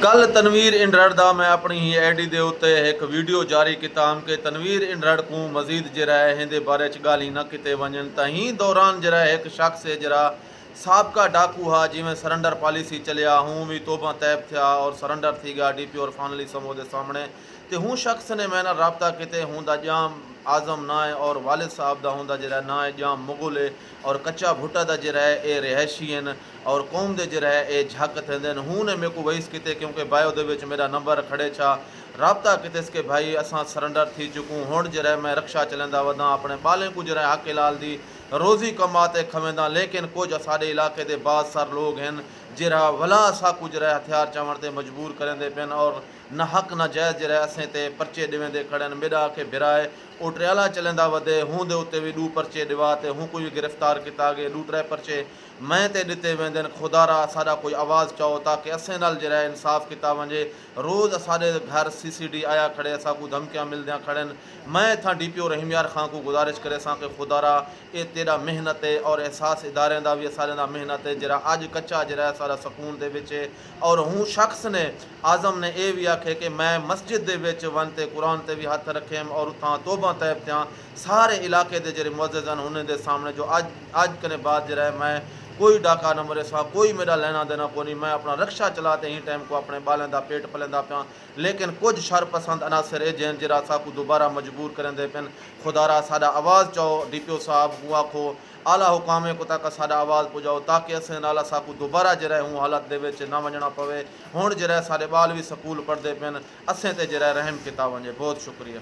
कल तनवीर इंडरड़ दा मैं अपनी ही आईडी दे उत्ते एक वीडियो जारी किया कि तनवीर इंडरड़ को मजीद जरा हिंदे बारे च गाली न किते वजन तही दौरान जरा एक शख्स है जरा साबका डाकू हा जिमें सरेंडर पॉलिसी चलिया हूँ भी तोबा तैब थिया और सरेंडर थी गया DP और फाइनली समूह के सामने तो हूँ शख्स ने मैंने रबता किते हूँ जाम आजम ना है और वालिद साहब का होंदा जरा ना है जाम मुगल है और कच्चा भुट्टा का जरा है ए रिहायशी हैं और कौम के जरा है ए झक थे हूँ ने मेरे को वहीस किते क्योंकि बायो दे विच मेरा नंबर खड़े छा रबता कितेस के भाई असां सरेंडर थी चुकूँ हुण जरा मैं रक्षा चलंदा वदा अपने बालें को जरा हक लाल दी रोज़ी कमाते खवेंदा लेकिन कुछ असाडे इलाके के बाद सार लोग हैं जरा भला असा को जरा हथियार चवण ते मजबूर करेंदे पिन और न हक न जायज़ जरा असें ते परचे ॾिवेंदे खड़न बेड़ा के बिराए उटरियाला चलंदा वधे हूँ दे उत्ते भी 2 परचे ॾिवा ते हूँ कोई गिरफ्तार किता गए 2-3 परचे मैं ते ॾिते वेंदे खुदारा साडा कोई आवाज़ चओ ताकि असें नाल जरा इंसाफ़ किता वञे रोज़ असाडे घर CCD आया खड़े असा को धमकियां मिलदियां खड़न मैं था DPO रहीम यार खां को गुजारिश करे असांखे खुदारा ये तेरा मेहनत है और एहसास इदारे दा भी असाडे दा मेहनत है जरा अज कच्चा जरा सारा सकून दे विच और हूँ शख्स ने आज़म ने ये भी आखे कि मैं मस्जिद दे विच वन ते कुरान ते भी हथ रखेम और उतां तोबा तैब थियां सारे इलाके दे जरे मुअज़्ज़िज़ उन्हें दे सामने जो आज कने बाद जरा है मैं कोई डाका न मरे सा कोई मेरा लेना देना कोनी मैं अपना रक्षा चलाते ही टाइम को अपने बालें दा पेट पलेंदा पिया लेकिन कुछ शर पसंद अनासर ए जैन जरा सा को दोबारा मजबूर करेंदे पिन खुदारा साडा आवाज़ चो DPO साहब हुआ खो आला हुकामे को तक साडा आवाज़ पुजाओ ताकि असें नाला सा को दोबारा जरा हूँ हालत दे विच न वजना पवे हुण जरा साडे बाल भी स्कूल पढ़दे पिन असें ते जरा रहम किता वञे बहुत शुक्रिया।